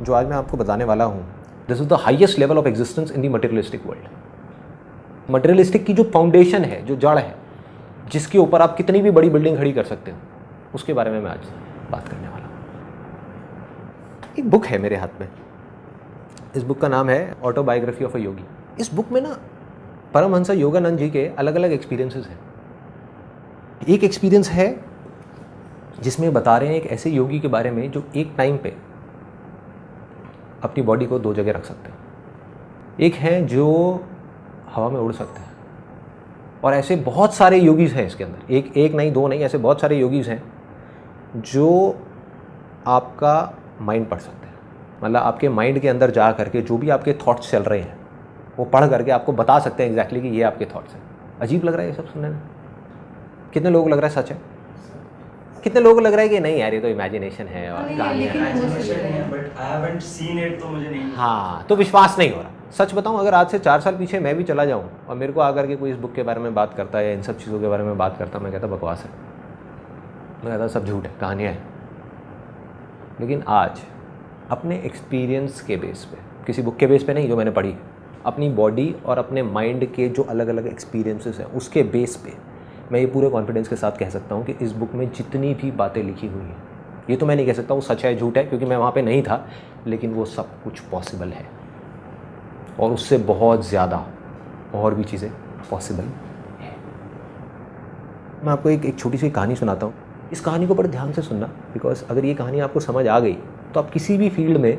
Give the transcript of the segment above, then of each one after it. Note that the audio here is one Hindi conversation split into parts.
जो आज मैं आपको बताने वाला हूँ, this is the highest level of existence in the materialistic world. Materialistic की जो फाउंडेशन है, जो जड़ है, जिसके ऊपर आप कितनी भी बड़ी बिल्डिंग खड़ी कर सकते हो, उसके बारे में मैं आज बात करने वाला हूँ। एक बुक है मेरे हाथ में, इस बुक का नाम है ऑटोबायोग्राफी ऑफ अ योगी। इस बुक में ना परमहंस योगानंद जी के अलग अलग एक्सपीरियंसेस हैं। एक एक्सपीरियंस है जिसमें बता रहे हैं एक ऐसे योगी के बारे में जो एक टाइम पे अपनी बॉडी को 2 जगह रख सकते हैं। एक है जो हवा में उड़ सकते हैं, और ऐसे बहुत सारे योगीज हैं इसके अंदर, एक नहीं, 2 नहीं, ऐसे बहुत सारे योगीज हैं जो आपका माइंड पढ़ सकते हैं। मतलब आपके माइंड के अंदर जा करके जो भी आपके थॉट्स चल रहे हैं वो पढ़ करके आपको बता सकते हैं एग्जैक्टली कि ये आपके थॉट्स हैं। अजीब लग रहा है ये सब सुनने में? कितने लोगों को लग रहा है सच है? कितने लोगों को लग रहा है कि नहीं यार ये तो इमेजिनेशन है और हाँ, तो विश्वास नहीं हो रहा। सच बताऊं, अगर आज से 4 साल पीछे मैं भी चला जाऊं और मेरे को आकर के कोई इस बुक के बारे में बात करता है या इन सब चीज़ों के बारे में बात करता, मैं कहता बकवास है, मैं कहता सब झूठ है, कहानियाँ हैं। लेकिन आज अपने एक्सपीरियंस के बेस पे, किसी बुक के बेस पे नहीं जो मैंने पढ़ी, अपनी बॉडी और अपने माइंड के जो अलग अलग एक्सपीरियंसेस हैं उसके बेस पे मैं ये पूरे कॉन्फिडेंस के साथ कह सकता हूँ कि इस बुक में जितनी भी बातें लिखी हुई हैं, ये तो मैं नहीं कह सकता वो सच है झूठ है क्योंकि मैं वहाँ पे नहीं था, लेकिन वो सब कुछ पॉसिबल है और उससे बहुत ज़्यादा और भी चीज़ें पॉसिबल है। मैं आपको एक छोटी सी कहानी सुनाता हूँ। इस कहानी को बड़े ध्यान से सुनना, बिकॉज अगर ये कहानी आपको समझ आ गई तो आप किसी भी फील्ड में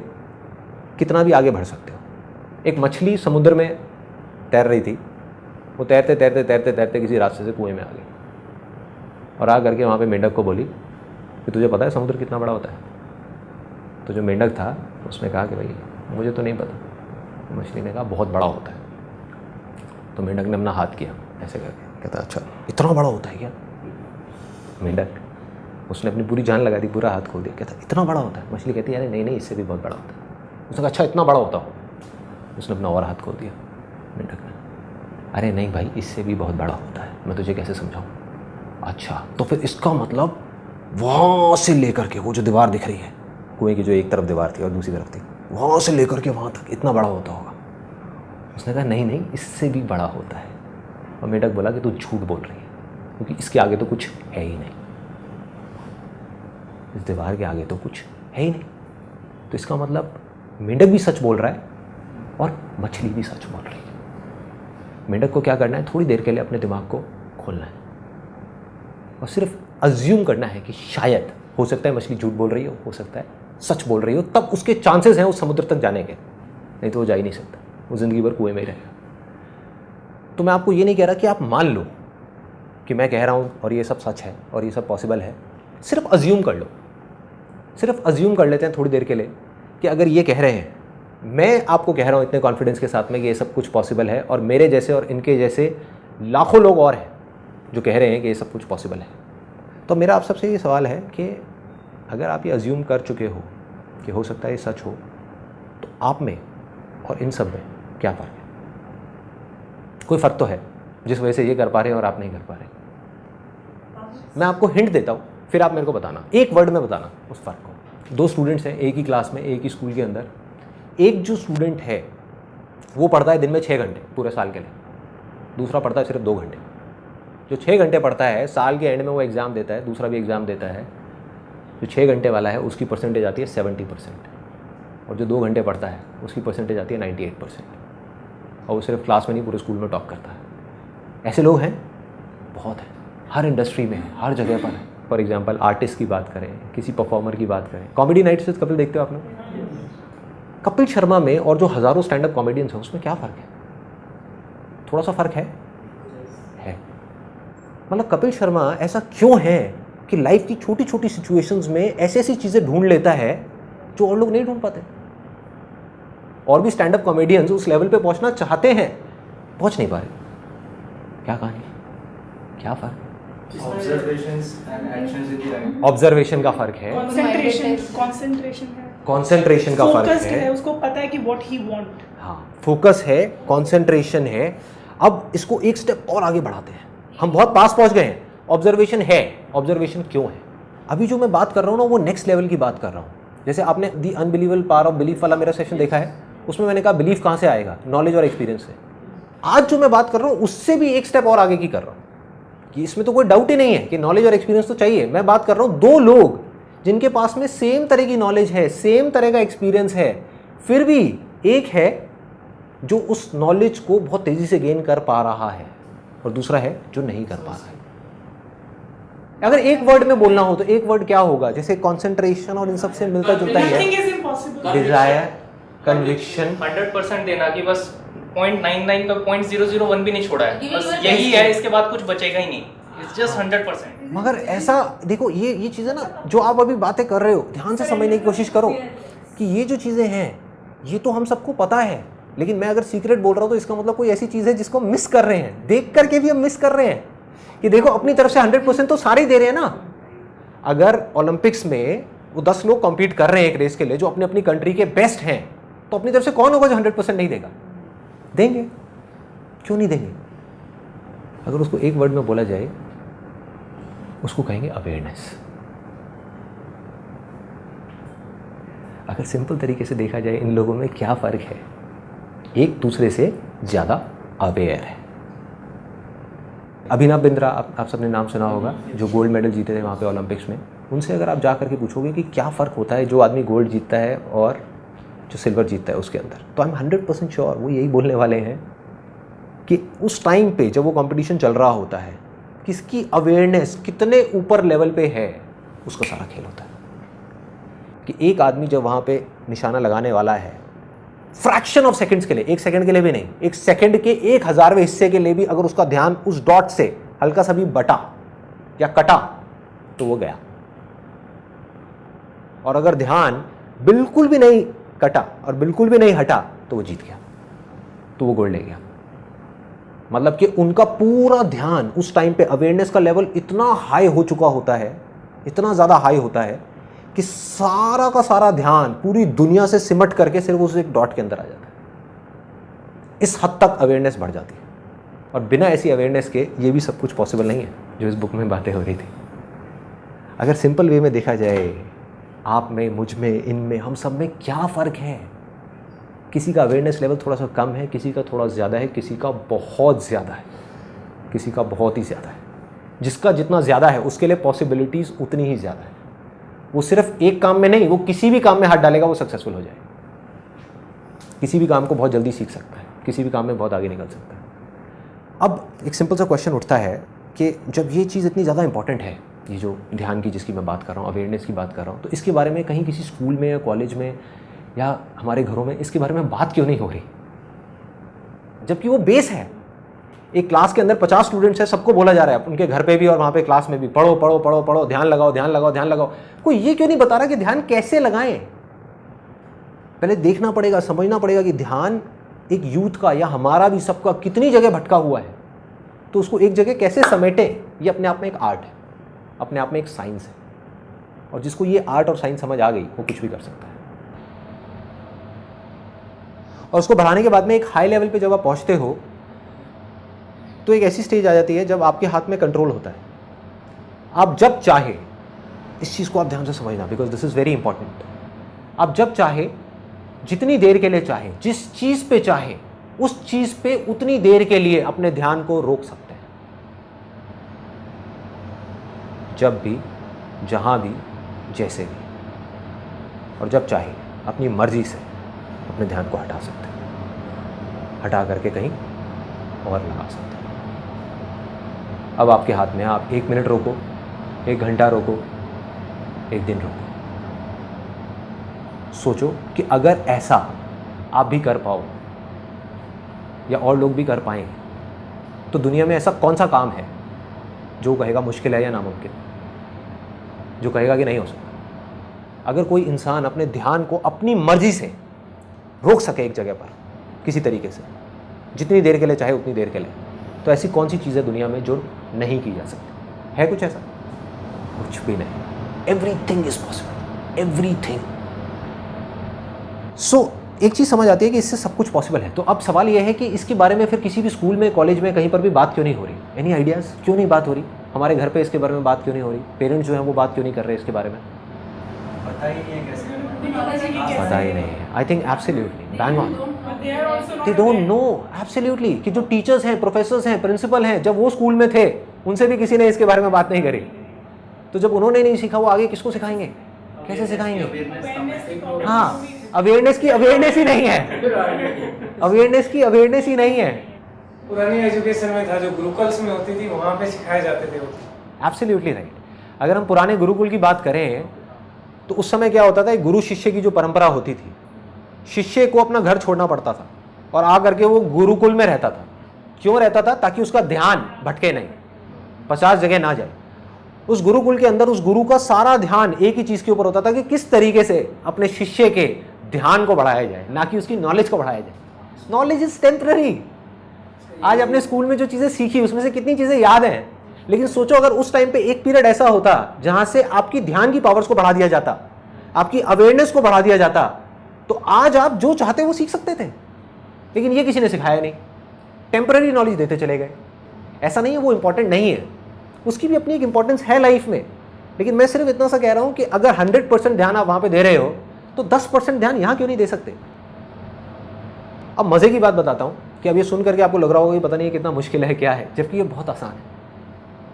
कितना भी आगे बढ़ सकते हो। एक मछली समुद्र में तैर रही थी, वो तैरते तैरते तैरते तैरते किसी रास्ते से कुएं में आ गई और आ करके वहाँ पे मेंढक को बोली कि तुझे पता है समुद्र कितना बड़ा होता है? तो जो मेंढक था उसने कहा कि भाई मुझे तो नहीं पता। मछली ने कहा बहुत बड़ा होता है। तो मेंढक ने अपना हाथ किया ऐसे करके, कहता अच्छा इतना बड़ा होता है क्या? मेंढक, उसने अपनी पूरी जान लगा दी, पूरा हाथ खोल दिया, कहता इतना बड़ा होता है? मछली कहती है अरे नहीं नहीं, इससे भी बहुत बड़ा होता है। उसने कहा अच्छा इतना बड़ा होता हो? उसने अपना और हाथ खोल दिया मेंढक ने, अरे नहीं भाई इससे भी बहुत बड़ा होता है, मैं तुझे कैसे समझाऊं? अच्छा तो फिर इसका मतलब वहाँ से लेकर के वो जो दीवार दिख रही है, कुएं की जो एक तरफ दीवार थी और दूसरी तरफ थी, वहाँ से लेकर के वहाँ तक इतना बड़ा होता होगा? उसने कहा नहीं नहीं, इससे भी बड़ा होता है। और मेंढक बोला कि तू झूठ बोल रही है क्योंकि इसके आगे तो कुछ है ही नहीं, इस दीवार के आगे तो कुछ है ही नहीं। तो इसका मतलब मेंढक भी सच बोल रहा है और मछली भी सच बोल रही है। मेंढक को क्या करना है, थोड़ी देर के लिए अपने दिमाग को खोलना है और सिर्फ अज्यूम करना है कि शायद हो सकता है मछली झूठ बोल रही हो सकता है सच बोल रही हो, तब उसके चांसेस हैं उस समुद्र तक जाने के, नहीं तो वो जा ही नहीं सकता, वो ज़िंदगी भर कुएं में ही रहेगा। तो मैं आपको ये नहीं कह रहा कि आप मान लो कि मैं कह रहा हूँ और ये सब सच है और ये सब पॉसिबल है, सिर्फ अज्यूम कर लो। सिर्फ अज्यूम कर लेते हैं थोड़ी देर के लिए कि अगर ये कह रहे हैं, मैं आपको कह रहा हूँ इतने कॉन्फिडेंस के साथ में कि ये सब कुछ पॉसिबल है और मेरे जैसे और इनके जैसे लाखों लोग और हैं जो कह रहे हैं कि ये सब कुछ पॉसिबल है। तो मेरा आप सबसे ये सवाल है कि अगर आप ये अज्यूम कर चुके हो कि हो सकता है ये सच हो, तो आप में और इन सब में क्या फ़र्क है? कोई फ़र्क तो है जिस वजह से ये कर पा रहे हैं और आप नहीं कर पा रहे। मैं आपको हिंट देता हूँ, फिर आप मेरे को बताना, एक वर्ड में बताना उस फ़र्क को। 2 स्टूडेंट्स हैं एक ही क्लास में, एक ही स्कूल के अंदर। एक जो स्टूडेंट है वो पढ़ता है दिन में 6 घंटे पूरे साल के लिए, दूसरा पढ़ता है सिर्फ 2 घंटे। जो 6 घंटे पढ़ता है साल के एंड में वो एग्ज़ाम देता है, दूसरा भी एग्ज़ाम देता है। जो 6 घंटे वाला है उसकी परसेंटेज आती है 70% और जो 2 घंटे पढ़ता है उसकी परसेंटेज आती है 98%। और वो सिर्फ क्लास में नहीं पूरे स्कूल में टॉप करता है। ऐसे लोग हैं, बहुत हैं, हर इंडस्ट्री में है, हर जगह पर है। फॉर एग्जाम्पल आर्टिस्ट की बात करें, किसी परफॉर्मर की बात करें, कॉमेडी नाइट्स विद कपिल देखते हो आप लोग? कपिल शर्मा में और जो हज़ारों स्टैंड अप कॉमेडियंस हैं उसमें क्या फ़र्क है? थोड़ा सा फ़र्क है। मतलब कपिल शर्मा ऐसा क्यों है कि लाइफ की छोटी छोटी सिचुएशंस में ऐसी ऐसी चीज़ें ढूंढ लेता है जो और लोग नहीं ढूंढ पाते। और भी स्टैंड अप कॉमेडियंस उस लेवल पे पहुंचना चाहते हैं, पहुंच नहीं पा रहे। क्या कहानी, क्या फ़र्क? ऑब्जर्वेशन का फ़र्क है, कॉन्सेंट्रेशन का फ़र्क है, उसको पता है कि व्हाट ही वांट। हाँ, फोकस है, कॉन्सेंट्रेशन है। अब इसको एक स्टेप और आगे बढ़ाते हैं, हम बहुत पास पहुंच गए हैं। ऑब्जर्वेशन है, ऑब्जर्वेशन क्यों है? अभी जो मैं बात कर रहा हूँ ना वो नेक्स्ट लेवल की बात कर रहा हूँ। जैसे आपने दी अनबिलीवेबल पावर ऑफ बिलीफ वाला मेरा सेशन देखा है, उसमें मैंने कहा बिलीफ कहाँ से आएगा, नॉलेज और एक्सपीरियंस से। आज जो मैं बात कर रहा हूँ उससे भी एक स्टेप और आगे की कर रहा हूँ कि इसमें तो कोई डाउट ही नहीं है कि नॉलेज और एक्सपीरियंस तो चाहिए। मैं बात कर रहा हूँ दो लोग जिनके पास में सेम तरह की नॉलेज है, सेम तरह का एक्सपीरियंस है, फिर भी एक है जो उस नॉलेज को बहुत तेजी से गेन कर पा रहा है और दूसरा है जो नहीं कर पा रहा है। अगर एक वर्ड में बोलना हो तो एक वर्ड क्या होगा? जैसे कंसंट्रेशन और इन सब से मिलता जुलता ही है, डिजायर, कन्विक्शन। 100% देना कि बस 0.99 का 0.001 भी नहीं छोड़ा है, बस यही है, इसके बाद कुछ बचेगा ही नहीं। It's just 100%। मगर ऐसा देखो, ये चीज़ें ना जो आप अभी बातें कर रहे हो, ध्यान से समझने की कोशिश करो कि ये जो चीज़ें हैं ये तो हम सबको पता है, लेकिन मैं अगर सीक्रेट बोल रहा हूँ तो इसका मतलब कोई ऐसी चीज़ है जिसको मिस कर रहे हैं, देख करके भी हम मिस कर रहे हैं कि देखो अपनी तरफ से 100% तो सारे ही दे रहे हैं ना। अगर ओलंपिक्स में वो 10 लोग कॉम्पीट कर रहे हैं एक रेस के लिए जो अपनी अपनी कंट्री के बेस्ट हैं, तो अपनी तरफ से कौन होगा जो 100% नहीं देगा? देंगे, क्यों नहीं देंगे? अगर उसको एक वर्ड में बोला जाए, उसको कहेंगे अवेयरनेस। अगर सिंपल तरीके से देखा जाए इन लोगों में क्या फ़र्क है, एक दूसरे से ज़्यादा अवेयर है। अभिनव बिंद्रा, आप सबने नाम सुना होगा, जो गोल्ड मेडल जीते थे वहाँ पे ओलंपिक्स में। उनसे अगर आप जा करके पूछोगे कि क्या फ़र्क होता है जो आदमी गोल्ड जीतता है और जो सिल्वर जीतता है उसके अंदर, तो आई एम 100% श्योर वो यही बोलने वाले हैं कि उस टाइम पे जब वो कंपटीशन चल रहा होता है, किसकी अवेयरनेस कितने ऊपर लेवल पे है, उसका सारा खेल होता है। कि एक आदमी जब वहाँ पे निशाना लगाने वाला है, फ्रैक्शन ऑफ सेकंड्स के लिए, एक सेकंड के लिए भी नहीं, एक सेकंड के 1000वें हिस्से के लिए भी अगर उसका ध्यान उस डॉट से हल्का सा भी बटा या कटा तो वो गया, और अगर ध्यान बिल्कुल भी नहीं कटा और बिल्कुल भी नहीं हटा तो वो जीत गया, तो वो गोल्ड ले गया। मतलब कि उनका पूरा ध्यान उस टाइम पे, अवेयरनेस का लेवल इतना हाई हो चुका होता है, इतना ज़्यादा हाई होता है कि सारा का सारा ध्यान पूरी दुनिया से सिमट करके सिर्फ उस एक डॉट के अंदर आ जाता है। इस हद तक अवेयरनेस बढ़ जाती है, और बिना ऐसी अवेयरनेस के ये भी सब कुछ पॉसिबल नहीं है जो इस बुक में बातें हो रही थी। अगर सिंपल वे में देखा जाए, आप में, मुझ में, इनमें, हम सब में क्या फ़र्क है? किसी का अवेयरनेस लेवल थोड़ा सा कम है, किसी का थोड़ा ज़्यादा है, किसी का बहुत ज़्यादा है, किसी का बहुत ही ज़्यादा है। जिसका जितना ज़्यादा है उसके लिए पॉसिबिलिटीज़ उतनी ही ज़्यादा है। वो सिर्फ एक काम में नहीं, वो किसी भी काम में हाथ डालेगा वो सक्सेसफुल हो जाएगा। किसी भी काम को बहुत जल्दी सीख सकता है, किसी भी काम में बहुत आगे निकल सकता है। अब एक सिंपल सा क्वेश्चन उठता है कि जब ये चीज़ इतनी ज़्यादा इंपॉर्टेंट है, ये जो ध्यान की जिसकी मैं बात कर रहा हूँ, अवेयरनेस की बात कर रहा हूँ, तो इसके बारे में कहीं किसी स्कूल में या कॉलेज में या हमारे घरों में इसके बारे में बात क्यों नहीं हो रही? जबकि वो बेस है। एक क्लास के अंदर 50 स्टूडेंट्स हैं, सबको बोला जा रहा है, उनके घर पे भी और वहाँ पे क्लास में भी, पढ़ो पढ़ो पढ़ो पढ़ो, ध्यान लगाओ ध्यान लगाओ ध्यान लगाओ। कोई ये क्यों नहीं बता रहा कि ध्यान कैसे लगाएं? पहले देखना पड़ेगा, समझना पड़ेगा कि ध्यान एक यूथ का या हमारा भी सबका कितनी जगह भटका हुआ है, तो उसको एक जगह कैसे समेटें, ये अपने आप में एक आर्ट है, अपने आप में एक साइंस है। और जिसको ये आर्ट और साइंस समझ आ गई वो कुछ भी कर सकता है। और उसको बढ़ाने के बाद में एक हाई लेवल पे जब आप पहुंचते हो तो एक ऐसी स्टेज आ जाती है जब आपके हाथ में कंट्रोल होता है। आप जब चाहे, इस चीज़ को आप ध्यान से समझना, because this is very important. आप जब चाहे, जितनी देर के लिए चाहे, जिस चीज़ पे चाहे, उस चीज़ पे उतनी देर के लिए अपने ध्यान को रोक सकते हैं। जब भी, जहाँ भी, जैसे भी। और जब चाहे अपनी मर्जी से अपने ध्यान को हटा सकते हैं, हटा करके कहीं और लगा सकते हैं। अब आपके हाथ में है, आप 1 मिनट रोको, 1 घंटा रोको, 1 दिन रोको। सोचो कि अगर ऐसा आप भी कर पाओ या और लोग भी कर पाएँ, तो दुनिया में ऐसा कौन सा काम है जो कहेगा मुश्किल है या नामुमकिन, जो कहेगा कि नहीं हो सकता? अगर कोई इंसान अपने ध्यान को अपनी मर्जी से रोक सके एक जगह पर किसी तरीके से, जितनी देर के लिए चाहे उतनी देर के लिए, तो ऐसी कौन सी चीज़ है दुनिया में जो नहीं की जा सकती? है कुछ ऐसा? कुछ भी नहीं। Everything is possible, everything. So एक चीज़ समझ आती है कि इससे सब कुछ पॉसिबल है। तो अब सवाल यह है कि इसके बारे में फिर किसी भी स्कूल में, कॉलेज में, कहीं पर भी बात क्यों नहीं हो रही? Any ideas? क्यों नहीं बात हो रही? हमारे घर पे इसके बारे में बात क्यों नहीं हो रही? पेरेंट्स जो हैं वो बात क्यों नहीं कर रहे इसके बारे में? पता ही नहीं है कैसे। पता ही नहीं है। I think absolutely bang on, they don't know absolutely कि जो टीचर्स हैं, प्रोफेसर्स हैं, प्रिंसिपल हैं, जब वो स्कूल में थे उनसे भी किसी ने इसके बारे में बात नहीं करी। तो जब उन्होंने नहीं सीखा, वो आगे किसको सिखाएंगे, कैसे सिखाएंगे? हाँ, अवेयरनेस की अवेयरनेस ही नहीं है, अवेयरनेस की अवेयरनेस ही नहीं है। पुरानी एजुकेशन में था जो गुरुकुल्स में होती थी, वहाँ पे सिखाए जाते थे। Absolutely right. अगर हम पुराने गुरुकुल की बात करें तो उस समय क्या होता था, गुरु शिष्य की जो परंपरा होती थी, शिष्य को अपना घर छोड़ना पड़ता था और आ करके वो गुरुकुल में रहता था। क्यों रहता था? ताकि उसका ध्यान भटके नहीं, 50 जगह ना जाए। उस गुरुकुल के अंदर उस गुरु का सारा ध्यान एक ही चीज के ऊपर होता था कि किस तरीके से अपने शिष्य के ध्यान को बढ़ाया जाए, ना कि उसकी नॉलेज को बढ़ाया जाए। Knowledge is temporary. आज अपने स्कूल में जो चीजें सीखी उसमें से कितनी चीजें याद हैं, लेकिन सोचो अगर उस टाइम पे एक पीरियड ऐसा होता जहां से आपकी ध्यान की पावर्स को बढ़ा दिया जाता, आपकी अवेयरनेस को बढ़ा दिया जाता, तो आज आप जो चाहते वो सीख सकते थे। लेकिन ये किसी ने सिखाया नहीं, टेम्पररी नॉलेज देते चले गए। ऐसा नहीं है वो इंपॉर्टेंट नहीं है, उसकी भी अपनी एक इंपॉर्टेंस है लाइफ में। लेकिन मैं सिर्फ इतना सा कह रहा हूं कि अगर 100% ध्यान आप वहां पे दे रहे हो तो 10% ध्यान यहां क्यों नहीं दे सकते? अब मजे की बात बताता हूं कि अब ये सुन करके आपको लग रहा होगा कि पता नहीं कितना मुश्किल है, क्या है, जबकि ये बहुत आसान है,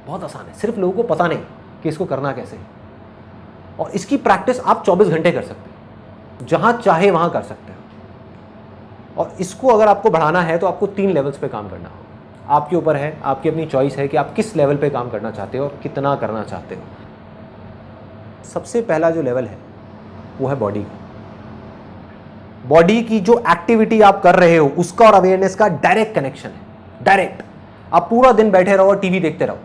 बहुत आसान है। सिर्फ लोगों को पता नहीं कि इसको करना कैसे है। और इसकी प्रैक्टिस आप 24 घंटे कर सकते हो, जहां चाहे वहां कर सकते हो। और इसको अगर आपको बढ़ाना है तो आपको 3 लेवल्स पे काम करना होगा। आपके ऊपर है, आपकी अपनी चॉइस है कि आप किस लेवल पे काम करना चाहते हो और कितना करना चाहते हो। सबसे पहला जो लेवल है वो है बॉडी का। बॉडी की जो एक्टिविटी आप कर रहे हो उसका और अवेयरनेस का डायरेक्ट कनेक्शन है, डायरेक्ट। आप पूरा दिन बैठे रहो और टीवी देखते रहो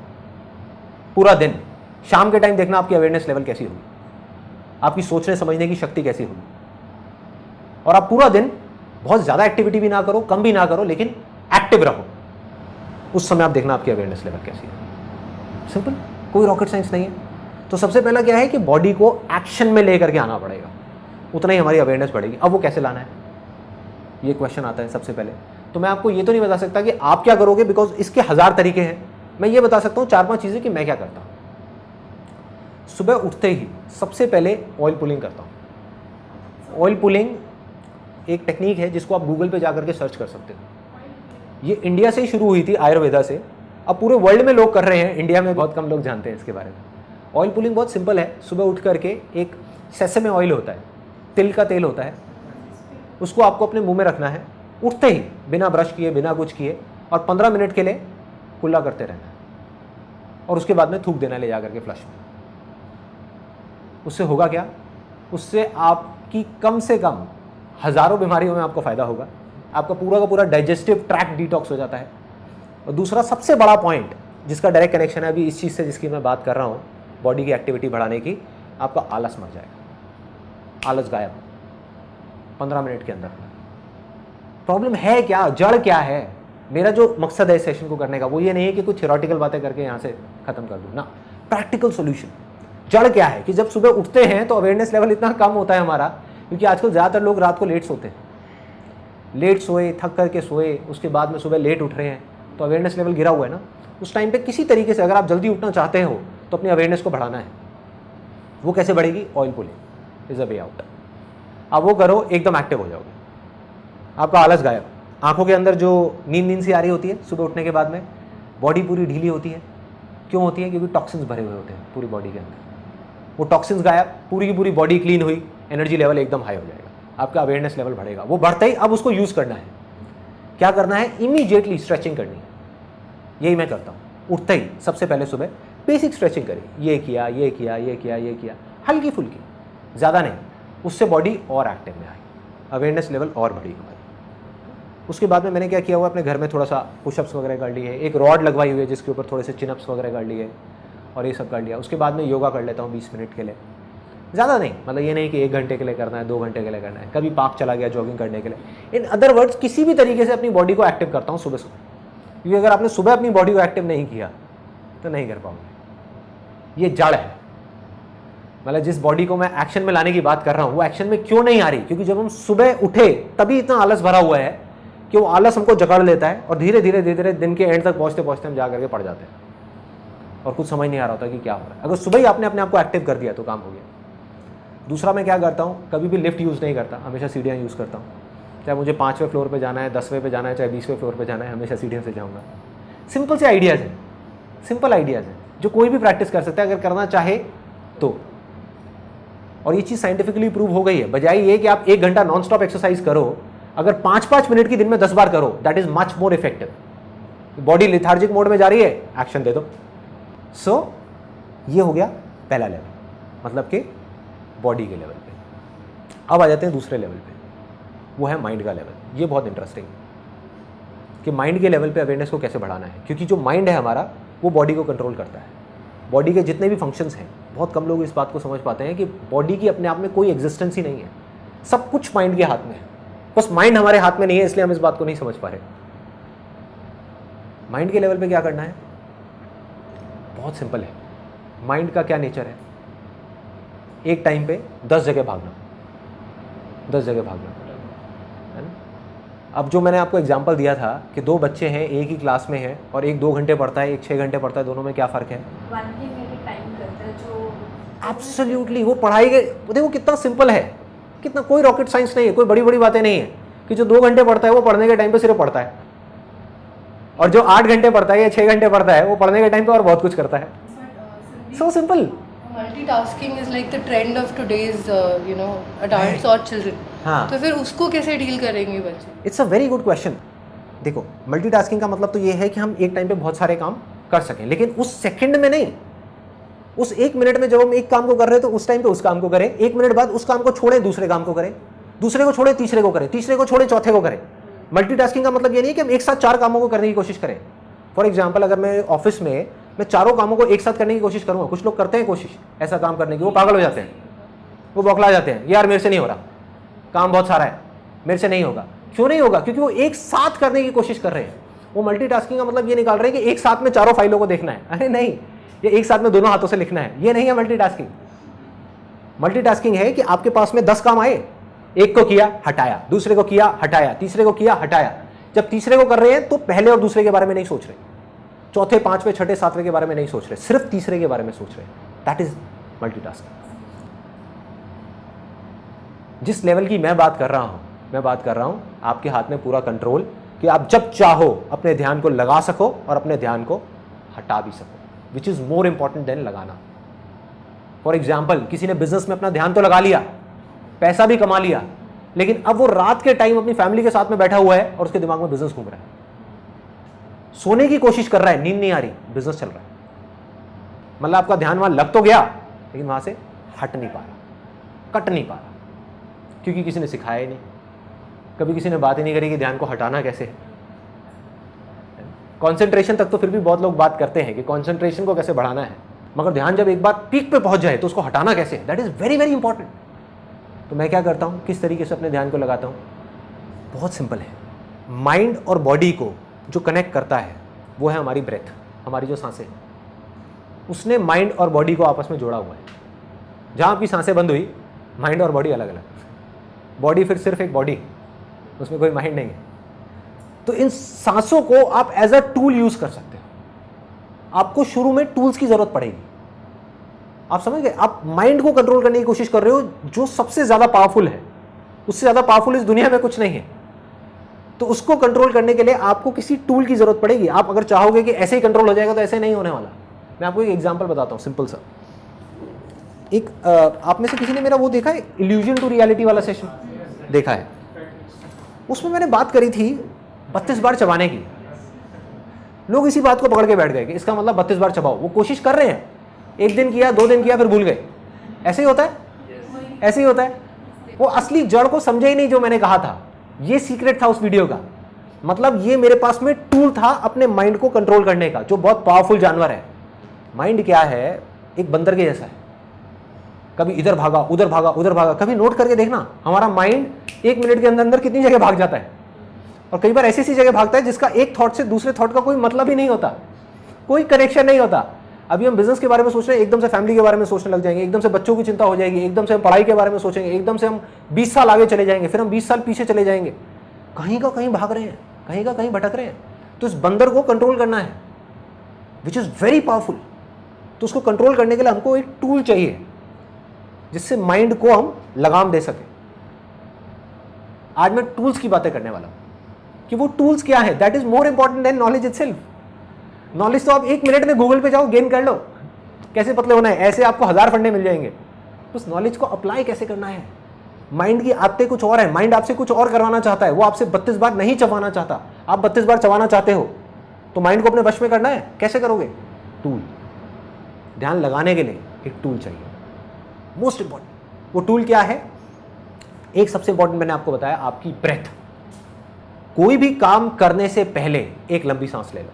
पूरा दिन, शाम के टाइम देखना आपकी अवेयरनेस लेवल कैसी होगी, आपकी सोचने समझने की शक्ति कैसी होगी। और आप पूरा दिन बहुत ज्यादा एक्टिविटी भी ना करो, कम भी ना करो, लेकिन एक्टिव रहो, उस समय आप देखना आपकी अवेयरनेस लेवल कैसी है। सिंपल, कोई रॉकेट साइंस नहीं है। तो सबसे पहला क्या है कि बॉडी को एक्शन में लेकर के आना पड़ेगा, उतना ही हमारी अवेयरनेस बढ़ेगी। अब वो कैसे लाना है, ये क्वेश्चन आता है सबसे पहले। तो मैं आपको ये तो नहीं बता सकता कि आप क्या करोगे, बिकॉज इसके 1000 तरीके हैं। मैं ये बता सकता हूँ 4-5 चीजें कि मैं क्या करता हूँ। सुबह उठते ही सबसे पहले ऑयल पुलिंग करता हूँ। ऑयल पुलिंग एक टेक्निक है जिसको आप गूगल पे जाकर के सर्च कर सकते हो। ये इंडिया से ही शुरू हुई थी, आयुर्वेदा से। अब पूरे वर्ल्ड में लोग कर रहे हैं, इंडिया में बहुत कम लोग जानते हैं इसके बारे में। ऑयल पुलिंग बहुत सिंपल है। सुबह उठ करके एक सेसमे ऑयल होता है, तिल का तेल होता है, उसको आपको अपने मुंह में रखना है उठते ही, बिना ब्रश किए, बिना कुछ किए, और 15 मिनट के लिए कुल्ला करते रहना है। और उसके बाद में थूक देना ले जाकर के फ्लश में। उससे होगा क्या, उससे आपकी कम से कम हज़ारों बीमारियों में आपको फ़ायदा होगा। आपका पूरा का पूरा डाइजेस्टिव ट्रैक्ट डिटॉक्स हो जाता है। और दूसरा सबसे बड़ा पॉइंट जिसका डायरेक्ट कनेक्शन है अभी इस चीज़ से जिसकी मैं बात कर रहा हूँ, बॉडी की एक्टिविटी बढ़ाने की, आपका आलस मर जाएगा। आलस गायब 15 मिनट के अंदर। प्रॉब्लम है क्या, जड़ क्या है? मेरा जो मकसद है इस सेशन को करने का वो ये नहीं है कि कुछ थ्योरेटिकल बातें करके यहाँ से खत्म कर दूँ ना, प्रैक्टिकल सॉल्यूशन। जड़ क्या है कि जब सुबह उठते हैं तो अवेयरनेस लेवल इतना कम होता है हमारा, क्योंकि आजकल ज़्यादातर लोग रात को लेट सोते हैं, लेट सोए, थक करके सोए, उसके बाद में सुबह लेट उठ रहे हैं, तो अवेयरनेस लेवल गिरा हुआ है ना। उस टाइम पे किसी तरीके से अगर आप जल्दी उठना चाहते हो तो अपनी अवेयरनेस को बढ़ाना है। वो कैसे बढ़ेगी? Oil pulling is a way out. अब वो करो, एकदम एक्टिव हो जाओगे, आपका आलस गायब। आंखों के अंदर जो नींद सी आ रही होती है सुबह उठने के बाद में, बॉडी पूरी ढीली होती है। क्यों होती है? क्योंकि टॉक्सिन्स भरे हुए होते हैं पूरी बॉडी के अंदर। वो टॉक्सिन्स गायब, पूरी की पूरी बॉडी क्लीन हुई, एनर्जी लेवल एकदम हाई हो जाएगा, आपका अवेयरनेस लेवल बढ़ेगा। वो बढ़ते ही अब उसको यूज़ करना है। क्या करना है? इमीडिएटली स्ट्रेचिंग करनी है। यही मैं करता हूँ। उठते ही सबसे पहले सुबह बेसिक स्ट्रेचिंग करी, ये किया, ये किया, ये किया, ये किया, हल्की फुल्की, ज़्यादा नहीं। उससे बॉडी और एक्टिव में आई, अवेयरनेस लेवल और बढ़ी हमारी। उसके बाद में मैंने क्या किया हुआ, अपने घर में थोड़ा सा पुशअप्स वगैरह कर लिए, एक रॉड लगवाई हुई है जिसके ऊपर थोड़े से चिनअप्स वगैरह कर लिए और ये सब कर लिया। उसके बाद में योगा कर लेता हूँ 20 मिनट के लिए, ज़्यादा नहीं, मतलब ये नहीं कि 1 घंटे के लिए करना है, 2 घंटे के लिए करना है। कभी पार्क चला गया जॉगिंग करने के लिए। इन अदर वर्ड्स, किसी भी तरीके से अपनी बॉडी को एक्टिव करता हूँ सुबह सुबह, क्योंकि अगर आपने सुबह अपनी बॉडी को एक्टिव नहीं किया तो नहीं कर पाओगे। ये जड़ है। मतलब जिस बॉडी को मैं एक्शन में लाने की बात कर रहा हूँ वो एक्शन में क्यों नहीं आ रही? क्योंकि जब हम सुबह उठे तभी इतना आलस भरा हुआ है कि वो आलस हमको जकड़ लेता है और धीरे धीरे धीरे धीरे दिन के एंड तक पहुँचते पहुँचते हम जा करके पड़ जाते हैं और कुछ समझ नहीं आ रहा होता कि क्या हो रहा है। अगर सुबह ही आपने अपने आप को एक्टिव कर दिया तो काम हो गया। दूसरा मैं क्या करता हूँ, कभी भी लिफ्ट यूज़ नहीं करता, हमेशा सीढ़ियाँ यूज़ करता हूँ। चाहे मुझे 5वें फ्लोर पे जाना है, 10वें पे जाना है, चाहे 20वें फ्लोर पे जाना है, हमेशा सीढ़ियों से जाऊँगा। सिंपल से आइडियाज़ हैं, सिंपल आइडियाज़ हैं जो कोई भी प्रैक्टिस कर सकता है अगर करना चाहे तो। और ये चीज़ साइंटिफिकली प्रूव हो गई है। बजाय ये कि आप 1 घंटा नॉन स्टॉप एक्सरसाइज करो, अगर 5-5 मिनट की दिन में 10 बार करो, that is much more effective. Body lethargic mode में जा रही है, एक्शन दे दो। सो ये हो गया पहला लेवल, मतलब कि बॉडी के लेवल पे। अब आ जाते हैं दूसरे लेवल पे, वो है माइंड का लेवल। ये बहुत इंटरेस्टिंग कि माइंड के लेवल पे अवेयरनेस को कैसे बढ़ाना है, क्योंकि जो माइंड है हमारा वो बॉडी को कंट्रोल करता है। बॉडी के जितने भी फंक्शंस हैं, बहुत कम लोग इस बात को समझ पाते हैं कि बॉडी की अपने आप में कोई एग्जिस्टेंस ही नहीं है, सब कुछ माइंड के हाथ में है। बस माइंड हमारे हाथ में नहीं है, इसलिए हम इस बात को नहीं समझ पा रहे। माइंड के लेवल पे क्या करना है, बहुत सिंपल है। माइंड का क्या नेचर है, एक टाइम पे 10 जगह भागना, 10 जगह भागना, है ना। अब जो मैंने आपको एग्जांपल दिया था कि 2 बच्चे हैं, एक ही क्लास में है, और एक 2 घंटे पढ़ता है, एक 6 घंटे पढ़ता है, दोनों में क्या फ़र्क है? एब्सोल्युटली। वो पढ़ाई के देखो कितना सिंपल है, कितना, कोई रॉकेट साइंस नहीं है, कोई बड़ी बड़ी बातें नहीं है कि जो 2 घंटे पढ़ता है वो पढ़ने के टाइम पे सिर्फ पढ़ता है, और जो 8 घंटे पढ़ता है या 6 घंटे पढ़ता है वो पढ़ने के टाइम पे और बहुत कुछ करता है। So simple. Multitasking is like the trend of today's adults और चिल्ड्रन। हाँ, तो फिर उसको कैसे डील करेंगे बच्चे? It's a very good question. देखो, मल्टीटास्किंग का मतलब तो ये है कि हम एक टाइम पे बहुत सारे काम कर सकें, लेकिन उस सेकंड में नहीं, उस 1 मिनट में जब हम एक काम को कर रहे हैं तो उस टाइम पे उस काम को करें, 1 मिनट बाद उस काम को छोड़े दूसरे काम को करें, दूसरे को छोड़े तीसरे को करें, तीसरे को छोड़े चौथे को करें। मल्टीटास्किंग का मतलब ये नहीं है कि हम एक साथ 4 कामों को करने की कोशिश करें। फॉर एग्जाम्पल, अगर मैं ऑफिस में मैं 4 कामों को एक साथ करने की कोशिश करूंगा, कुछ लोग करते हैं कोशिश ऐसा काम करने की, वो पागल हो जाते हैं, वो बौखला जाते हैं, यार मेरे से नहीं हो रहा, काम बहुत सारा है, मेरे से नहीं होगा। क्यों नहीं होगा? क्योंकि वो एक साथ करने की कोशिश कर रहे हैं। वो मल्टीटास्किंग का मतलब ये निकाल रहे हैं कि एक साथ में 4 फाइलों को देखना है। अरे नहीं, ये एक साथ में दोनों हाथों से लिखना है, ये नहीं है मल्टीटास्किंग। मल्टीटास्किंग है कि आपके पास में 10 काम आए, एक को किया हटाया, दूसरे को किया हटाया, तीसरे को किया हटाया। जब तीसरे को कर रहे हैं तो पहले और दूसरे के बारे में नहीं सोच रहे, चौथे, 5वें, 6ठे, 7वें के बारे में नहीं सोच रहे, सिर्फ तीसरे के बारे में सोच रहे हैं। That is multitasking. जिस लेवल की मैं बात कर रहा हूं आपके हाथ में पूरा कंट्रोल, कि आप जब चाहो अपने ध्यान को लगा सको और अपने ध्यान को हटा भी सको, which is more important than लगाना। फॉर एग्जाम्पल, किसी ने बिजनेस में अपना ध्यान तो लगा लिया, पैसा भी कमा लिया, लेकिन अब वो रात के टाइम अपनी फैमिली के साथ में बैठा हुआ है और उसके दिमाग में बिजनेस घूम रहा है, सोने की कोशिश कर रहा है, नींद नहीं आ रही, बिजनेस चल रहा है। मतलब आपका ध्यान वहां लग तो गया, लेकिन वहां से हट नहीं पा रहा, कट नहीं पा रहा, क्योंकि किसी ने सिखाया ही नहीं, कभी किसी ने बात ही नहीं करी कि ध्यान को हटाना कैसे है। कॉन्सेंट्रेशन तक तो फिर भी बहुत लोग बात करते हैं कि कॉन्सेंट्रेशन को कैसे बढ़ाना है, मगर ध्यान जब एक बार पीक पे पहुंच जाए तो उसको हटाना कैसे, that is very very important. तो मैं क्या करता हूं, किस तरीके से अपने ध्यान को लगाता हूं? बहुत सिंपल है। माइंड और बॉडी को जो कनेक्ट करता है वो है हमारी ब्रेथ, हमारी जो सांसें, उसने माइंड और बॉडी को आपस में जोड़ा हुआ है। जहां आपकी सांसें बंद हुई, माइंड और बॉडी अलग अलग, बॉडी फिर सिर्फ एक बॉडी, उसमें कोई माइंड नहीं है। तो इन सांसों को आप एज अ टूल यूज कर सकते हो। आपको शुरू में टूल्स की जरूरत पड़ेगी, आप समझ गए? आप माइंड को कंट्रोल करने की कोशिश कर रहे हो, जो सबसे ज्यादा पावरफुल है, उससे ज्यादा पावरफुल इस दुनिया में कुछ नहीं है। तो उसको कंट्रोल करने के लिए आपको किसी टूल की जरूरत पड़ेगी। आप अगर चाहोगे कि ऐसे ही कंट्रोल हो जाएगा, तो ऐसे नहीं होने वाला। मैं आपको एक एग्जांपल बताता हूं, सिंपल सा। एक आप में से किसी ने मेरा वो देखा है, इल्यूजन टू रियलिटी वाला सेशन देखा है? उसमें मैंने बात करी थी 32 बार चबाने की। लोग इसी बात को पकड़ के बैठ गए कि इसका मतलब 32 बार चबाओ। वो कोशिश कर रहे हैं, 1 दिन किया, 2 दिन किया, फिर भूल गए। ऐसे ही होता है, ऐसे ही होता है। वो असली जड़ को समझे ही नहीं जो मैंने कहा था। ये सीक्रेट था उस वीडियो का। मतलब ये मेरे पास में टूल था अपने माइंड को कंट्रोल करने का, जो बहुत पावरफुल जानवर है। माइंड क्या है? एक बंदर के जैसा है, कभी इधर भागा, उधर भागा, उधर भागा। कभी नोट करके देखना, हमारा माइंड 1 मिनट के अंदर अंदर कितनी जगह भाग जाता है, और कई बार ऐसी ऐसी जगह भागता है जिसका एक थॉट से दूसरे थॉट का कोई मतलब ही नहीं होता, कोई कनेक्शन नहीं होता। अभी हम बिजनेस के बारे में सोच रहे हैं, एकदम से फैमिली के बारे में सोचने लग जाएंगे, एकदम से बच्चों की चिंता हो जाएगी, एकदम से हम पढ़ाई के बारे में सोचेंगे, एकदम से हम 20 साल आगे चले जाएंगे, फिर हम 20 साल पीछे चले जाएंगे। कहीं का कहीं भाग रहे हैं, कहीं का कहीं भटक रहे हैं। तो इस बंदर को कंट्रोल करना है, विच इज वेरी पावरफुल। तो उसको कंट्रोल करने के लिए हमको एक टूल चाहिए। जिससे माइंड को हम लगाम दे सकें। आज मैं टूल्स की बातें करने वाला हूं कि वो टूल्स क्या है, that is more important than knowledge itself. Knowledge तो आप 1 मिनट में गूगल पे जाओ गेन कर लो, कैसे पतले होना है, ऐसे आपको 1000 फंडे मिल जाएंगे। उस नॉलेज को अप्लाई कैसे करना है। माइंड की आदतें कुछ और है, माइंड आपसे कुछ और करवाना चाहता है, वो आपसे 32 बार नहीं चबाना चाहता, आप 32 बार चबाना चाहते हो, तो माइंड को अपने वश में करना है, कैसे करोगे? टूल, ध्यान लगाने के लिए एक टूल चाहिए, मोस्ट इंपॉर्टेंट। वो टूल क्या है? एक सबसे इंपॉर्टेंट मैंने आपको बताया, आपकी ब्रेथ। कोई भी काम करने से पहले एक लंबी सांस ले लो।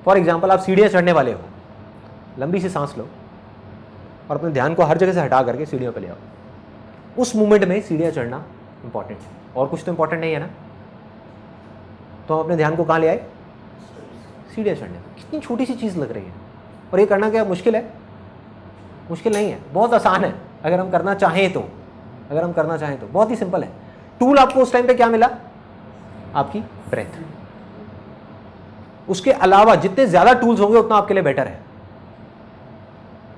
फॉर एग्जाम्पल, आप सीढ़ियां चढ़ने वाले हो, लंबी सी सांस लो और अपने ध्यान को हर जगह से हटा करके सीढ़ियों पर ले आओ। उस मोमेंट में सीढ़ियां चढ़ना इंपॉर्टेंट है, और कुछ तो इंपॉर्टेंट नहीं है ना। तो हम अपने ध्यान को कहाँ ले आए? सीढ़ियां चढ़ने। कितनी छोटी सी चीज़ लग रही है, और ये करना क्या मुश्किल है? मुश्किल नहीं है, बहुत आसान है अगर हम करना चाहें तो। अगर हम करना चाहें तो बहुत ही सिंपल है। टूल आपको उस टाइम पे क्या मिला? आपकी ब्रेथ। उसके अलावा जितने ज्यादा टूल्स होंगे उतना आपके लिए बेटर है,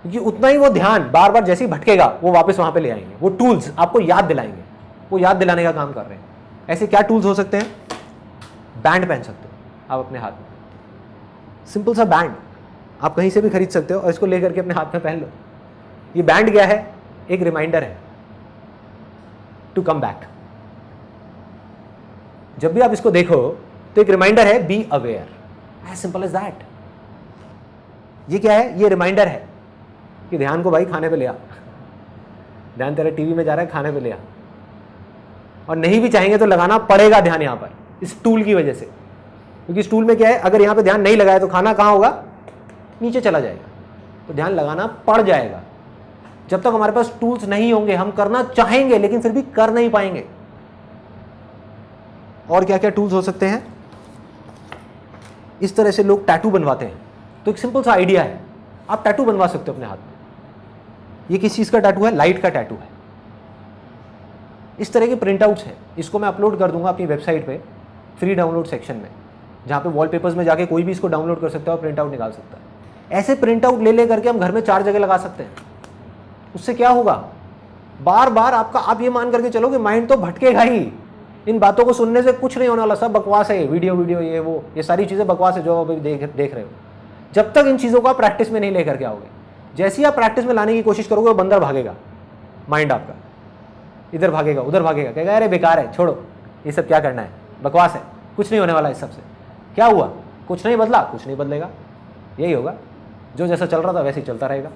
क्योंकि उतना ही वो ध्यान बार बार जैसे ही भटकेगा वो वापस वहां पे ले आएंगे। वो टूल्स आपको याद दिलाएंगे, वो याद दिलाने का काम कर रहे हैं। ऐसे क्या टूल्स हो सकते हैं? बैंड पहन सकते हो आप अपने हाथ में, सिंपल सा बैंड आप कहीं से भी खरीद सकते हो और इसको लेकर के अपने हाथ में पहन लो। ये बैंड क्या है? एक रिमाइंडर है टू कम बैक। जब भी आप इसको देखो तो एक रिमाइंडर है, be aware, as simple as that. ये क्या है? ये रिमाइंडर है कि ध्यान को भाई खाने पे ले आ, ध्यान तेरा टीवी में जा रहा है, खाने पे ले आ। और नहीं भी चाहेंगे तो लगाना पड़ेगा ध्यान यहां पर, इस टूल की वजह से, क्योंकि इस टूल में क्या है, अगर यहां पे ध्यान नहीं लगाया तो खाना कहां होगा? नीचे चला जाएगा। तो ध्यान लगाना पड़ जाएगा। जब तक हमारे पास टूल्स नहीं होंगे, हम करना चाहेंगे लेकिन फिर भी कर नहीं पाएंगे। और क्या क्या टूल्स हो सकते हैं? इस तरह से लोग टैटू बनवाते हैं, तो एक सिंपल सा आइडिया है, आप टैटू बनवा सकते हो अपने हाथ में। ये किस चीज का टैटू है? लाइट का टैटू है। इस तरह के प्रिंट आउट्स हैं, इसको मैं अपलोड कर दूंगा अपनी वेबसाइट पे फ्री डाउनलोड सेक्शन में, जहां पे वॉलपेपर्स में जाके कोई भी इसको डाउनलोड कर सकता है और प्रिंट आउट निकाल सकता है। ऐसे प्रिंट आउट ले करके हम घर में 4 जगह लगा सकते हैं। उससे क्या होगा? बार बार आपका, आप ये मान करके चलो कि माइंड तो भटकेगा ही, इन बातों को सुनने से कुछ नहीं होने वाला, सब बकवास है, वीडियो ये वो, ये सारी चीज़ें बकवास है जो आप अभी देख रहे हो। जब तक इन चीज़ों को आप प्रैक्टिस में नहीं लेकर के आओगे, जैसे ही आप प्रैक्टिस में लाने की कोशिश करोगे वो बंदर भागेगा, माइंड आपका इधर भागेगा उधर भागेगा, कहेगा अरे बेकार है, छोड़ो ये सब क्या करना है, बकवास है, कुछ नहीं होने वाला इस सबसे। क्या हुआ? कुछ नहीं बदला, कुछ नहीं बदलेगा, यही होगा, जो जैसा चल रहा था वैसे ही चलता रहेगा,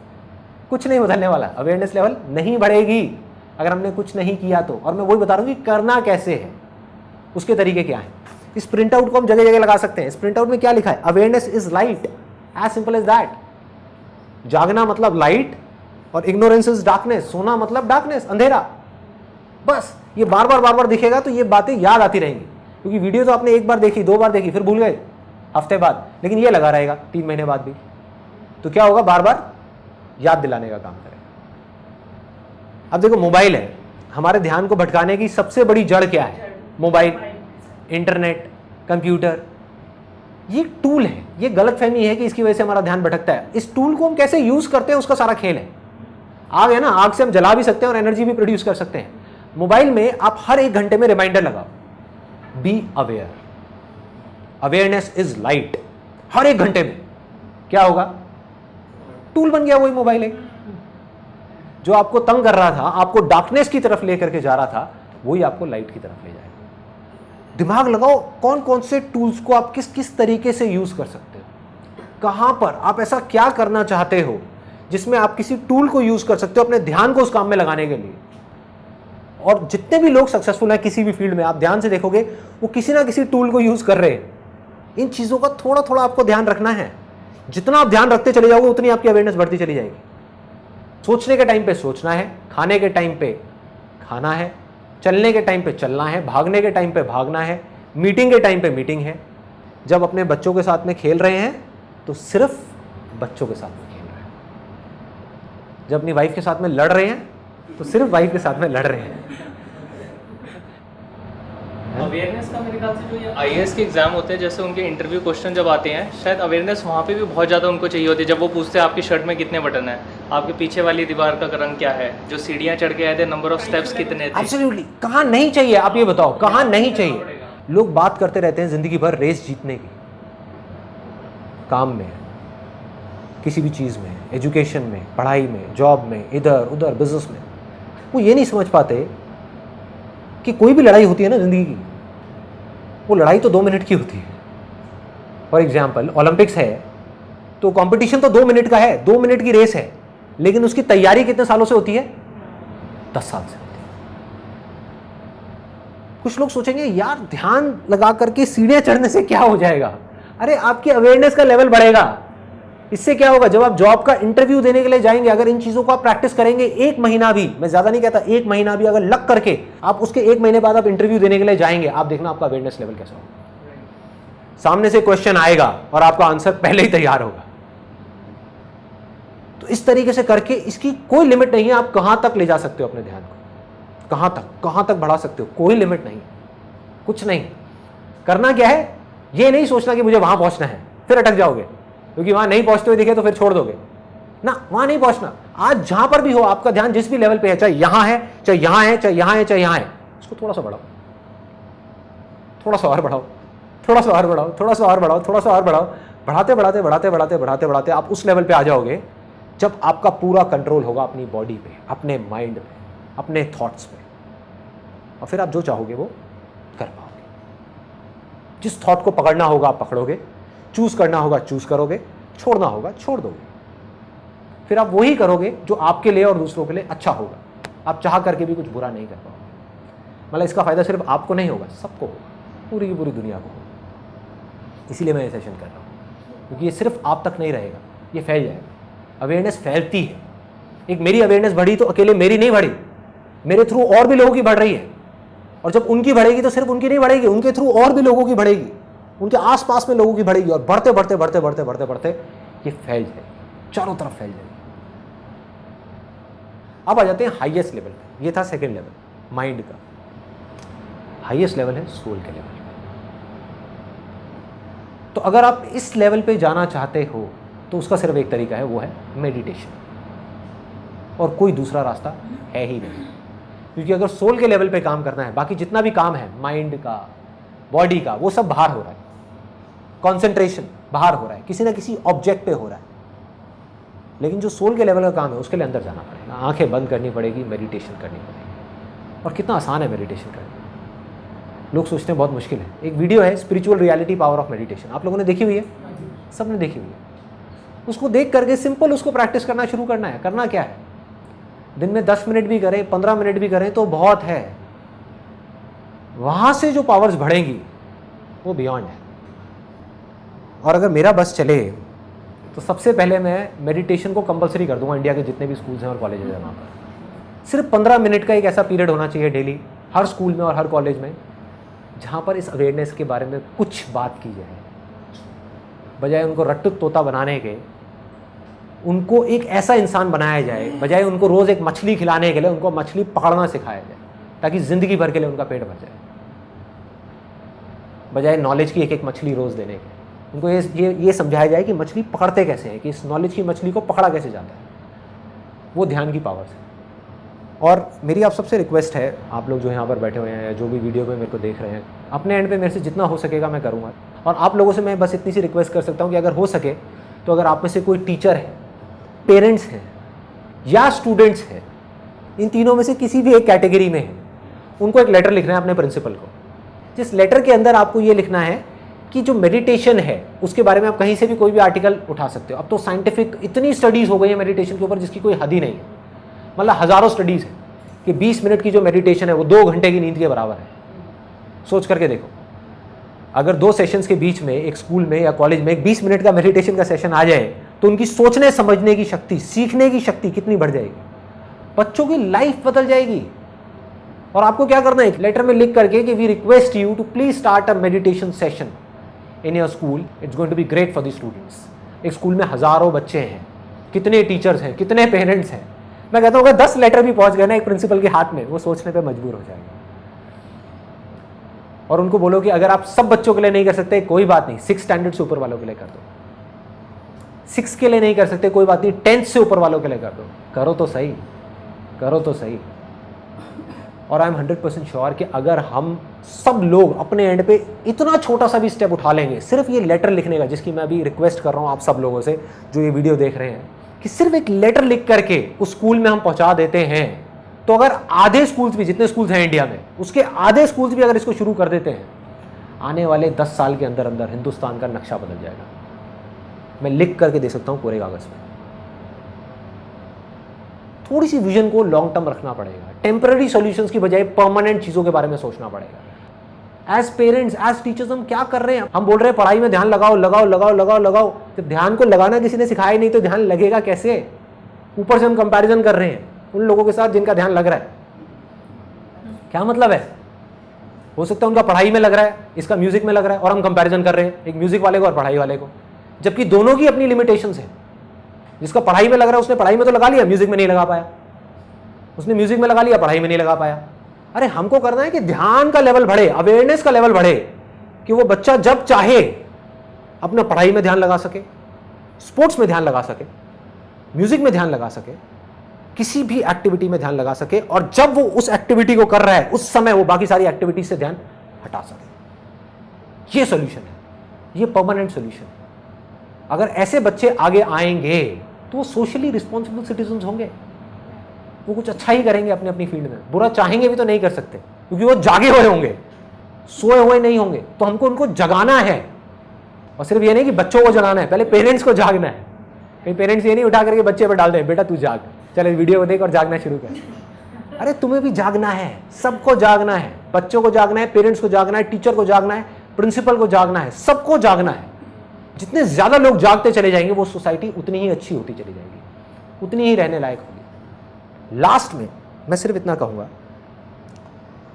कुछ नहीं बदलने वाला। अवेयरनेस लेवल नहीं बढ़ेगी अगर हमने कुछ नहीं किया तो। और मैं वही बता रहा हूँ कि करना कैसे है, उसके तरीके क्या है। इस प्रिंट आउट को हम जगह जगह लगा सकते हैं। इस प्रिंट आउट में क्या लिखा है? Awareness is light, as simple as that. जागना मतलब लाइट और इग्नोरेंस इज डार्कनेस, सोना मतलब डार्कनेस, अंधेरा। बस ये बार बार दिखेगा तो ये बातें याद आती रहेंगी, क्योंकि वीडियो तो आपने 1 बार देखी, 2 बार देखी, फिर भूल गए हफ्ते बाद, लेकिन ये लगा रहेगा 3 महीने बाद भी। तो क्या होगा? बार बार याद दिलाने का काम करेगा। अब देखो, मोबाइल है, हमारे ध्यान को भटकाने की सबसे बड़ी जड़ क्या है? Mobile, internet, computer. ये टूल है। ये गलतफहमी है कि इसकी वजह से हमारा ध्यान भटकता है। इस टूल को हम कैसे यूज करते हैं उसका सारा खेल है। आग है ना, आग से हम जला भी सकते हैं और एनर्जी भी प्रोड्यूस कर सकते हैं। मोबाइल में आप हर 1 घंटे में रिमाइंडर लगाओ, be aware, awareness is light. हर 1 घंटे में क्या होगा? टूल बन गया वही मोबाइल है, जो आपको तंग कर रहा था, आपको डार्कनेस की तरफ लेकर के जा रहा था, वही आपको लाइट की तरफ ले जाएगा। दिमाग लगाओ, कौन कौन से टूल्स को आप किस किस तरीके से यूज कर सकते हो, कहां पर आप ऐसा क्या करना चाहते हो जिसमें आप किसी टूल को यूज कर सकते हो अपने ध्यान को उस काम में लगाने के लिए। और जितने भी लोग सक्सेसफुल हैं किसी भी फील्ड में, आप ध्यान से देखोगे वो किसी ना किसी टूल को यूज कर रहे हैं। इन चीजों का थोड़ा थोड़ा आपको ध्यान रखना है। जितना आप ध्यान रखते चले जाओगे उतनी आपकी अवेयरनेस बढ़ती चली जाएगी। सोचने के टाइम पे सोचना है, खाने के टाइम पे खाना है, चलने के टाइम पे चलना है, भागने के टाइम पे भागना है, मीटिंग के टाइम पे मीटिंग है। जब अपने बच्चों के साथ में खेल रहे हैं तो सिर्फ बच्चों के साथ में खेल रहे हैं। जब अपनी वाइफ के साथ में लड़ रहे हैं तो सिर्फ वाइफ के साथ में लड़ रहे हैं। अवेयरनेस का मेरे ख्याल से जो ये आईएएस के एग्जाम होते हैं, जैसे उनके इंटरव्यू क्वेश्चन जब आते हैं, शायद अवेयरनेस वहाँ पे भी बहुत ज़्यादा उनको चाहिए होती है। जब वो पूछते हैं आपकी शर्ट में कितने बटन है, आपके पीछे वाली दीवार का रंग क्या है, जो सीढ़ियाँ चढ़ के आए थे नंबर ऑफ स्टेप्स कितने थे। एब्सोल्युटली, कहाँ नहीं चाहिए आप ये बताओ, कहाँ नहीं चाहिए। लोग बात करते रहते हैं जिंदगी भर रेस जीतने की, काम में, किसी भी चीज़ में, एजुकेशन में, पढ़ाई में, जॉब में, इधर उधर बिजनेस में। वो ये नहीं समझ पाते कि कोई भी लड़ाई होती है ना जिंदगी की, वो लड़ाई तो 2 मिनट की होती है। फॉर एग्जाम्पल ओलंपिक्स है तो कंपटीशन तो 2 मिनट का है, 2 मिनट की रेस है, लेकिन उसकी तैयारी कितने सालों से होती है? 10 साल से होती है। कुछ लोग सोचेंगे यार ध्यान लगा करके सीढ़ियां चढ़ने से क्या हो जाएगा। अरे आपकी अवेयरनेस का लेवल बढ़ेगा। इससे क्या होगा, जब आप जॉब का इंटरव्यू देने के लिए जाएंगे, अगर इन चीजों को आप प्रैक्टिस करेंगे 1 महीना भी, मैं ज्यादा नहीं कहता, 1 महीना भी अगर लग करके आप उसके 1 महीने बाद आप इंटरव्यू देने के लिए जाएंगे, आप देखना आपका अवेयरनेस लेवल कैसा होगा। सामने से क्वेश्चन आएगा और आपका आंसर पहले ही तैयार होगा। तो इस तरीके से करके इसकी कोई लिमिट नहीं है, आप कहां तक ले जा सकते हो अपने ध्यान को, कहां तक बढ़ा सकते हो, कोई लिमिट नहीं, कुछ नहीं। करना क्या है, ये नहीं सोचना कि मुझे वहां पहुंचना है, फिर अटक जाओगे, क्योंकि वहां नहीं पहुंचते हुए दिखे तो फिर छोड़ दोगे ना। वहां नहीं पहुंचना, आज जहां पर भी हो, आपका ध्यान जिस भी लेवल पे है, चाहे यहां है, चाहे यहां है, चाहे यहां है, चाहे यहां है, उसको थोड़ा सा बढ़ाओ, थोड़ा सा और बढ़ाओ, थोड़ा सा और बढ़ाओ, थोड़ा सा और बढ़ाओ, थोड़ा सा और बढ़ाओ। बढ़ाते बढ़ाते बढ़ाते बढ़ाते बढ़ाते बढ़ाते आप उस लेवल पे आ जाओगे जब आपका पूरा कंट्रोल होगा अपनी बॉडी पे, अपने माइंड पे, अपने थॉट्स पे, और फिर आप जो चाहोगे वो कर पाओगे। जिस थॉट को पकड़ना होगा आप पकड़ोगे, चूज करना होगा चूज करोगे, छोड़ना होगा छोड़ दोगे। फिर आप वही करोगे जो आपके लिए और दूसरों के लिए अच्छा होगा। आप चाह करके भी कुछ बुरा नहीं कर पाओगे। मतलब इसका फायदा सिर्फ आपको नहीं होगा, सबको होगा, पूरी की पूरी दुनिया को होगा। इसीलिए मैं ये सेशन कर रहा हूँ, क्योंकि ये सिर्फ आप तक नहीं रहेगा, ये फैल जाएगा। अवेयरनेस फैलती है। एक मेरी अवेयरनेस बढ़ी तो अकेले मेरी नहीं बढ़ी, मेरे थ्रू और भी लोगों की बढ़ रही है, और जब उनकी बढ़ेगी तो सिर्फ उनकी नहीं बढ़ेगी, उनके थ्रू और भी लोगों की बढ़ेगी, उनके आसपास में लोगों की बढ़ेगी, और बढ़ते बढ़ते बढ़ते बढ़ते बढ़ते बढ़ते ये फैल जाएगी, चारों तरफ फैल जाएगी। अब आ जाते हैं हाईएस्ट लेवल पे। ये था सेकंड लेवल माइंड का। हाईएस्ट लेवल है सोल के लेवल। तो अगर आप इस लेवल पे जाना चाहते हो तो उसका सिर्फ एक तरीका है, वो है मेडिटेशन, और कोई दूसरा रास्ता है ही नहीं। क्योंकि अगर सोल के लेवल पे काम करना है, बाकी जितना भी काम है माइंड का, बॉडी का, वो सब बाहर हो रहा है। कंसंट्रेशन बाहर हो रहा है, किसी ना किसी ऑब्जेक्ट पे हो रहा है। लेकिन जो सोल के लेवल का काम है उसके लिए अंदर जाना पड़ेगा, आंखें बंद करनी पड़ेगी, मेडिटेशन करनी पड़ेगी। और कितना आसान है मेडिटेशन करना, लोग सोचते हैं बहुत मुश्किल है। एक वीडियो है spiritual reality power of meditation, आप लोगों ने देखी हुई है? सबने देखी हुई है। उसको देख करके सिंपल उसको प्रैक्टिस करना शुरू करना है। करना क्या है, दिन में 10 मिनट भी करें, 15 मिनट भी करें तो बहुत है। वहां से जो पावर्स बढ़ेंगी वो बियॉन्ड है। और अगर मेरा बस चले तो सबसे पहले मैं मेडिटेशन को कंपलसरी कर दूंगा इंडिया के जितने भी स्कूल्स हैं और कॉलेजेस हैं वहाँ पर। सिर्फ 15 मिनट का एक ऐसा पीरियड होना चाहिए डेली, हर स्कूल में और हर कॉलेज में, जहाँ पर इस अवेयरनेस के बारे में कुछ बात की जाए। बजाय उनको रट्टू तोता बनाने के, उनको एक ऐसा इंसान बनाया जाए, बजाय उनको रोज़ एक मछली खिलाने के लिए उनको मछली पकड़ना सिखाया जाए, ताकि ज़िंदगी भर के लिए उनका पेट भर जाए। बजाय नॉलेज की एक एक मछली रोज़ देने के, उनको ये समझाया जाए कि मछली पकड़ते कैसे हैं, कि इस नॉलेज की मछली को पकड़ा कैसे जाता है। वो ध्यान की पावर है। और मेरी आप सबसे रिक्वेस्ट है, आप लोग जो यहाँ पर बैठे हुए हैं या जो भी वीडियो पे मेरे को देख रहे हैं, अपने एंड पे मेरे से जितना हो सकेगा मैं करूँगा। और आप लोगों से मैं बस इतनी सी रिक्वेस्ट कर सकता हूँ कि अगर हो सके तो अगर आप में से कोई टीचर है, पेरेंट्स हैं या स्टूडेंट्स हैं, इन तीनों में से किसी भी एक कैटेगरी में है, उनको एक लेटर लिखना है अपने प्रिंसिपल को। जिस लेटर के अंदर आपको ये लिखना है कि जो मेडिटेशन है उसके बारे में आप कहीं से भी कोई भी आर्टिकल उठा सकते हो। अब तो साइंटिफिक इतनी स्टडीज़ हो गई है मेडिटेशन के ऊपर जिसकी कोई हद ही नहीं है। मतलब हज़ारों स्टडीज़ हैं कि 20 मिनट की जो मेडिटेशन है वो 2 घंटे की नींद के बराबर है। सोच करके देखो, अगर 2 सेशंस के बीच में एक स्कूल में या कॉलेज में एक 20 मिनट का मेडिटेशन का सेशन आ जाए तो उनकी सोचने समझने की शक्ति, सीखने की शक्ति कितनी बढ़ जाएगी। बच्चों की लाइफ बदल जाएगी। और आपको क्या करना है, लेटर में लिख करके कि we request you to please start a meditation session in your school, it's going to be great for the students. एक स्कूल में हज़ारों बच्चे हैं, कितने टीचर्स हैं, कितने पेरेंट्स हैं। मैं कहता हूँ अगर 10 लेटर भी पहुँच गए ना एक प्रिंसिपल के हाथ में, वो सोचने पर मजबूर हो जाएगा। और उनको बोलो कि अगर आप सब बच्चों के लिए नहीं कर सकते कोई बात नहीं, 6 स्टैंडर्ड से ऊपर वालों के लिए कर दो। 6 के लिए नहीं कर सकते कोई बात नहीं, 10th से ऊपर वालों के लिए कर दो। करो तो सही, करो तो सही। और आई एम 100% श्योर कि अगर हम सब लोग अपने एंड पे इतना छोटा सा भी स्टेप उठा लेंगे, सिर्फ ये लेटर लिखने का, जिसकी मैं अभी रिक्वेस्ट कर रहा हूँ आप सब लोगों से जो ये वीडियो देख रहे हैं, कि सिर्फ एक लेटर लिख करके उस स्कूल में हम पहुंचा देते हैं, तो अगर आधे स्कूल्स भी, जितने स्कूल्स हैं इंडिया में, उसके आधे स्कूल्स भी अगर इसको शुरू कर देते हैं, आने वाले 10 साल के अंदर अंदर हिंदुस्तान का नक्शा बदल जाएगा। मैं लिख करके दे सकता हूँ कोरे कागज में। थोड़ी सी विजन को लॉन्ग टर्म रखना पड़ेगा, टेम्पररी सॉल्यूशंस की बजाय परमानेंट चीजों के बारे में सोचना पड़ेगा। एज पेरेंट्स, एज टीचर्स हम क्या कर रहे हैं? हम बोल रहे हैं पढ़ाई में ध्यान लगाओ लगाओ लगाओ लगाओ लगाओ, तो ध्यान को लगाना किसी ने सिखाया ही नहीं, तो ध्यान लगेगा कैसे? ऊपर से हम कंपैरिजन कर रहे हैं उन लोगों के साथ जिनका ध्यान लग रहा है। क्या मतलब है? हो सकता है उनका पढ़ाई में लग रहा है, इसका म्यूजिक में लग रहा है, और हम कंपैरिजन कर रहे हैं एक म्यूजिक वाले को और पढ़ाई वाले को, जबकि दोनों की अपनी लिमिटेशंस है। जिसका पढ़ाई में लग रहा है उसने पढ़ाई में तो लगा लिया, म्यूजिक में नहीं लगा पाया। उसने म्यूजिक में लगा लिया, पढ़ाई में नहीं लगा पाया। अरे हमको करना है कि ध्यान का लेवल बढ़े, अवेयरनेस का लेवल बढ़े, कि वो बच्चा जब चाहे अपना पढ़ाई में ध्यान लगा सके, स्पोर्ट्स में ध्यान लगा सके, म्यूजिक में ध्यान लगा सके, किसी भी एक्टिविटी में ध्यान लगा सके, और जब वो उस एक्टिविटी को कर रहा है उस समय वो बाकी सारी एक्टिविटी से ध्यान हटा सके। ये सॉल्यूशन है, ये परमानेंट सॉल्यूशन। अगर ऐसे बच्चे आगे आएंगे तो वो सोशली रिस्पॉन्सिबल सिटीजन होंगे, वो कुछ अच्छा ही करेंगे अपनी अपनी फील्ड में। बुरा चाहेंगे भी तो नहीं कर सकते, क्योंकि वो जागे हुए होंगे, सोए हुए नहीं होंगे। तो हमको उनको जगाना है, और सिर्फ ये नहीं कि बच्चों को जगाना है, पहले पेरेंट्स को जागना है। कई पेरेंट्स ये नहीं उठा करके बच्चे पर डाल दें, बेटा तू जाग, चल वीडियो को देख और जागना शुरू कर। अरे तुम्हें भी जागना है, सबको जागना है, बच्चों को जागना है, पेरेंट्स को जागना है, टीचर को जागना है, प्रिंसिपल को जागना है, सबको जागना है। जितने ज्यादा लोग जागते चले जाएंगे वो सोसाइटी उतनी ही अच्छी होती चली जाएगी, उतनी ही रहने लायक होगी। लास्ट में मैं सिर्फ इतना कहूंगा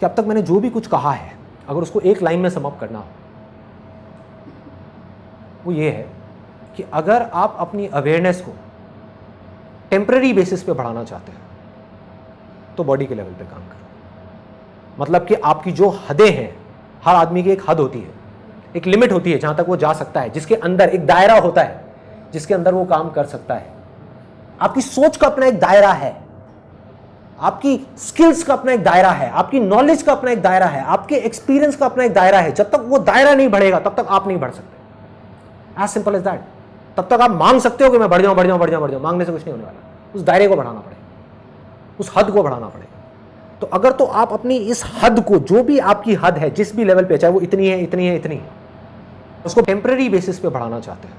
कि अब तक मैंने जो भी कुछ कहा है, अगर उसको एक लाइन में सम अप करना हो, वो ये है कि अगर आप अपनी अवेयरनेस को टेम्पररी बेसिस पे बढ़ाना चाहते हैं तो बॉडी के लेवल पे काम करो। मतलब कि आपकी जो हदें हैं, हर आदमी की एक हद होती है, एक लिमिट होती है जहां तक वो जा सकता है, जिसके अंदर एक दायरा होता है जिसके अंदर वो काम कर सकता है। आपकी सोच का अपना एक दायरा है, आपकी स्किल्स का अपना एक दायरा है, आपकी नॉलेज का अपना एक दायरा है, आपके एक्सपीरियंस का अपना एक दायरा है। जब तक वो दायरा नहीं बढ़ेगा तब तक आप नहीं बढ़ सकते। As simple as that. तब तक आप मांग सकते हो कि मैं बढ़ जाऊं बढ़ जाऊं बढ़ जाऊं बढ़ जाऊं, मांगने से कुछ नहीं होने वाला। उस दायरे को बढ़ाना पड़ेगा, उस हद को बढ़ाना पड़ेगा। तो अगर तो आप अपनी इस हद को, जो भी आपकी हद है, जिस भी लेवल पे, चाहे वो इतनी है इतनी है इतनी है, उसको टेम्पररी बेसिस पे बढ़ाना चाहते हैं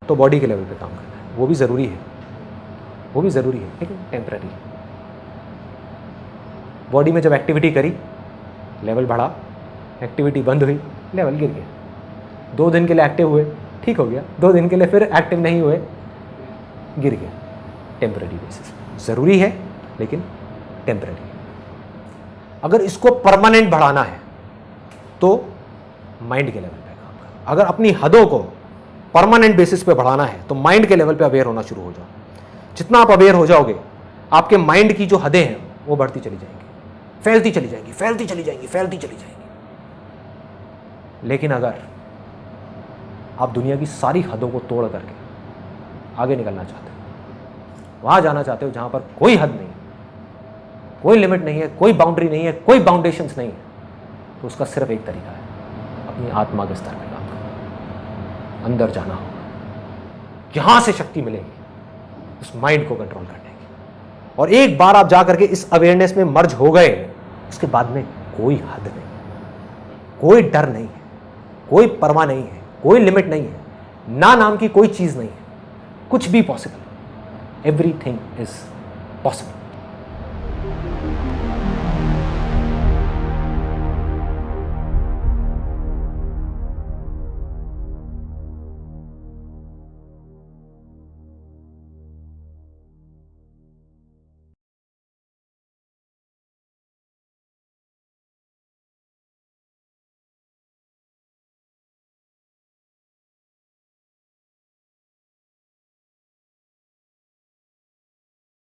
तो बॉडी के लेवल पे काम करना है। वो भी जरूरी है, वो भी जरूरी है, लेकिन टेम्पररी। बॉडी में जब एक्टिविटी करी, लेवल बढ़ा, एक्टिविटी बंद हुई, लेवल गिर गया। 2 दिन के लिए एक्टिव हुए, ठीक हो गया, 2 दिन के लिए फिर एक्टिव नहीं हुए, गिर गया। टेम्पररी बेसिस जरूरी है, लेकिन टेम्पररी। अगर इसको परमानेंट बढ़ाना है तो माइंड के लेवल पे काम करो। अगर अपनी हदों को परमानेंट बेसिस पे बढ़ाना है तो माइंड के लेवल पे अवेयर होना शुरू हो जाओ। जितना आप अवेयर हो जाओगे, आपके माइंड की जो हदें हैं वो बढ़ती चली जाएंगी, फैलती चली जाएंगी, फैलती चली जाएंगी, फैलती चली जाएंगी। लेकिन अगर आप दुनिया की सारी हदों को तोड़ करके आगे निकलना चाहते हो, वहां जाना चाहते हो जहां पर कोई हद नहीं, कोई लिमिट नहीं है, कोई बाउंड्री नहीं है, कोई बाउंडेशंस नहीं है, तो उसका सिर्फ एक तरीका है, अपनी आत्मा के स्तर पर काम करना, अंदर जाना होगा। यहां से शक्ति मिलेगी उस माइंड को कंट्रोल करने की। और एक बार आप जा करके इस अवेयरनेस में मर्ज हो गए, उसके बाद में कोई हद नहीं, कोई डर नहीं है, कोई परवाह नहीं है, कोई लिमिट नहीं है, ना नाम की कोई चीज नहीं है, कुछ भी पॉसिबल। Everything is possible.